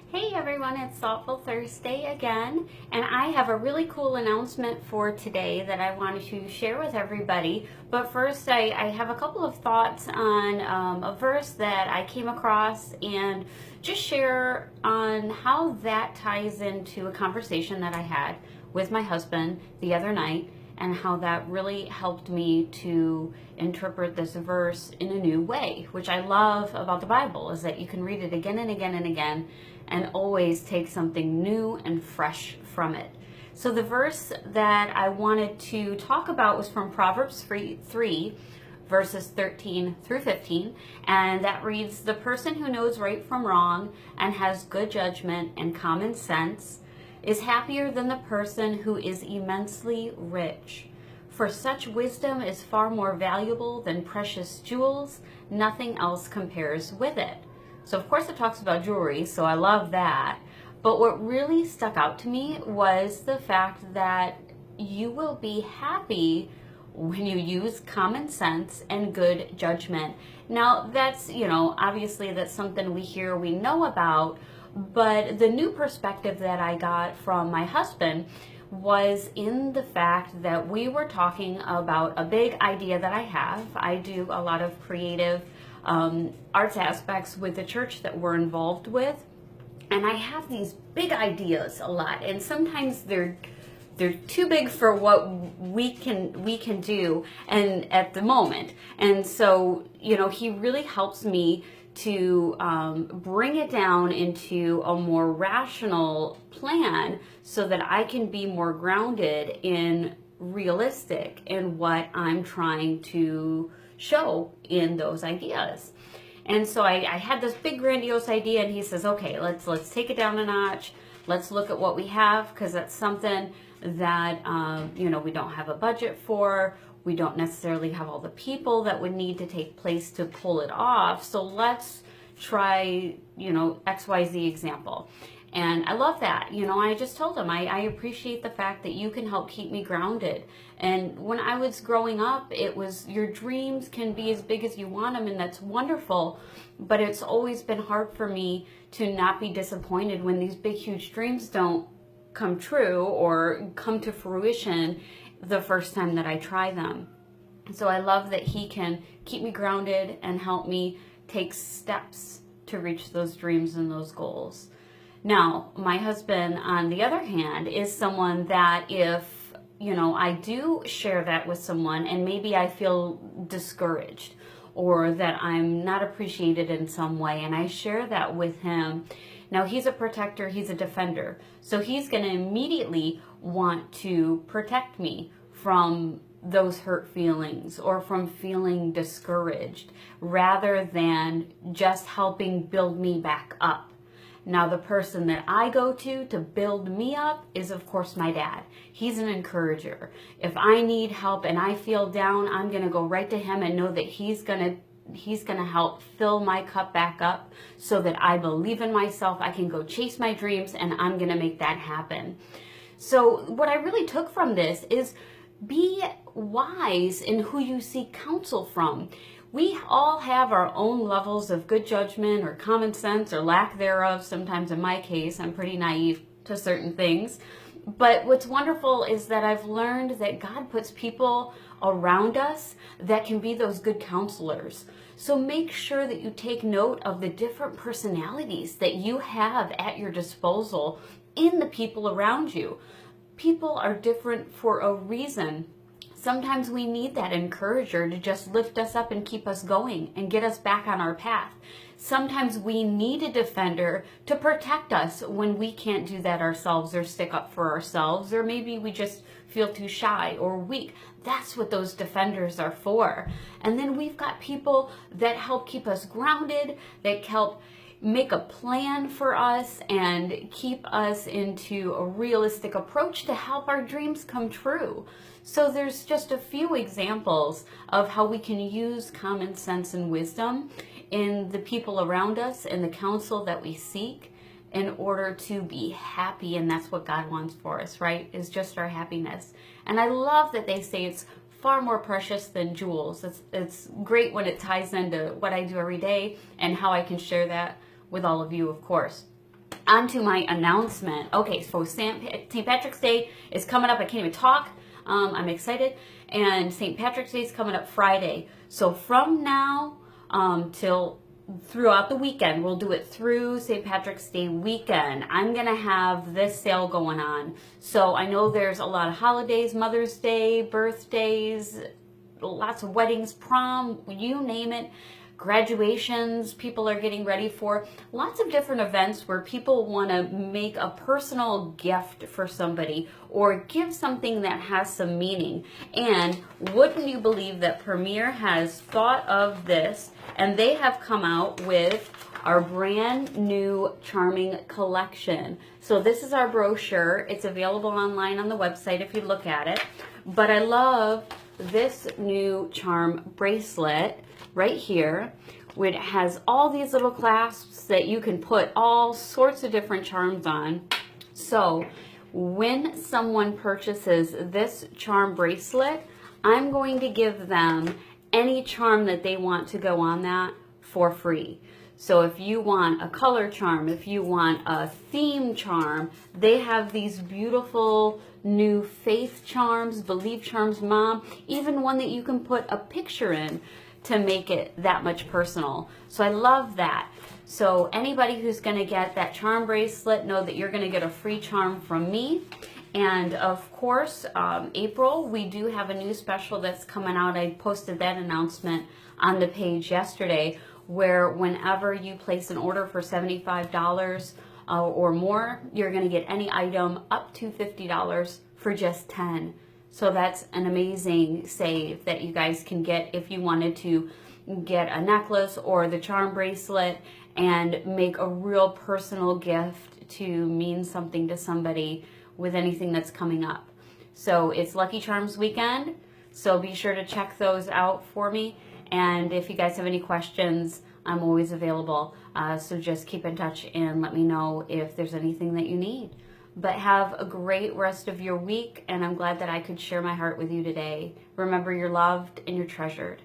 Hey everyone, it's Thoughtful Thursday again, and I have a really cool announcement for today that I wanted to share with everybody. But first, I have a couple of thoughts on a verse that I came across and just share on how that ties into a conversation that I had with my husband the other night, and how that really helped me to interpret this verse in a new way, which I love about the Bible, is that you can read it again and again and again and always take something new and fresh from it. So the verse that I wanted to talk about was from Proverbs 3, verses 13 through 15, and that reads, "The person who knows right from wrong and has good judgment and common sense is happier than the person who is immensely rich. For such wisdom is far more valuable than precious jewels. Nothing else compares with it." So of course it talks about jewelry, so I love that. But what really stuck out to me was the fact that you will be happy when you use common sense and good judgment. Now that's, obviously that's something we hear, we know about, but the new perspective that I got from my husband was in the fact that we were talking about a big idea that I have. I do a lot of creative arts aspects with the church that we're involved with, and I have these big ideas a lot, and sometimes they're too big for what we can do and at the moment. And so he really helps me to bring it down into a more rational plan so that I can be more grounded in realistic in what I'm trying to show in those ideas. And so I had this big grandiose idea, and he says, okay, let's take it down a notch. Let's look at what we have, because that's something that we don't have a budget for. We don't necessarily have all the people that would need to take place to pull it off. So let's try, XYZ example. And I love that. I just told him, I appreciate the fact that you can help keep me grounded. And when I was growing up, it was, your dreams can be as big as you want them, and that's wonderful. But it's always been hard for me to not be disappointed when these big, huge dreams don't come true or come to fruition the first time that I try them. So I love that he can keep me grounded and help me take steps to reach those dreams and those goals. Now, my husband, on the other hand, is someone that if, I do share that with someone and maybe I feel discouraged or that I'm not appreciated in some way, and I share that with him. Now, he's a protector, he's a defender, so he's going to immediately want to protect me from those hurt feelings or from feeling discouraged, rather than just helping build me back up. Now, the person that I go to build me up is, of course, my dad. He's an encourager. If I need help and I feel down, I'm going to go right to him and know that he's going to help fill my cup back up so that I believe in myself. I can go chase my dreams, and I'm going to make that happen. So what I really took from this is be wise in who you seek counsel from. We all have our own levels of good judgment or common sense or lack thereof. Sometimes in my case, I'm pretty naive to certain things. But what's wonderful is that I've learned that God puts people around us that can be those good counselors. So make sure that you take note of the different personalities that you have at your disposal in the people around you. People are different for a reason. Sometimes we need that encourager to just lift us up and keep us going and get us back on our path. Sometimes we need a defender to protect us when we can't do that ourselves or stick up for ourselves, or maybe we just feel too shy or weak. That's what those defenders are for. And then we've got people that help keep us grounded, that help make a plan for us and keep us into a realistic approach to help our dreams come true. So there's just a few examples of how we can use common sense and wisdom in the people around us and the counsel that we seek in order to be happy. And that's what God wants for us, right? Is just our happiness. And I love that they say it's far more precious than jewels. It's great when it ties into what I do every day and how I can share that with all of you, of course. onto my announcement. Okay, so St. Patrick's Day is coming up. I can't even talk. I'm excited. And St. Patrick's Day is coming up Friday. So from now till throughout the weekend, we'll do it through St. Patrick's Day weekend, I'm going to have this sale going on. So I know there's a lot of holidays, Mother's Day, birthdays, lots of weddings, prom, you name it. Graduations people are getting ready for, lots of different events where people want to make a personal gift for somebody or give something that has some meaning. And wouldn't you believe that Premier has thought of this, and they have come out with our brand new charming collection. So this is our brochure. It's available online on the website if you look at it. But I love this new charm bracelet right here, which has all these little clasps that you can put all sorts of different charms on. So when someone purchases this charm bracelet, I'm going to give them any charm that they want to go on that for free. So if you want a color charm, if you want a theme charm, they have these beautiful new faith charms, believe charms, mom, even one that you can put a picture in to make it that much personal. So I love that. So anybody who's going to get that charm bracelet, know that you're going to get a free charm from me. And of course, April, we do have a new special that's coming out. I posted that announcement on the page yesterday, where whenever you place an order for $75 or more, you're going to get any item up to $50 for just $10. So that's an amazing save that you guys can get if you wanted to get a necklace or the charm bracelet and make a real personal gift to mean something to somebody with anything that's coming up. So it's Lucky Charms weekend, so be sure to check those out for me. And if you guys have any questions, I'm always available. So just keep in touch and let me know if there's anything that you need. But have a great rest of your week, and I'm glad that I could share my heart with you today. Remember, you're loved and you're treasured.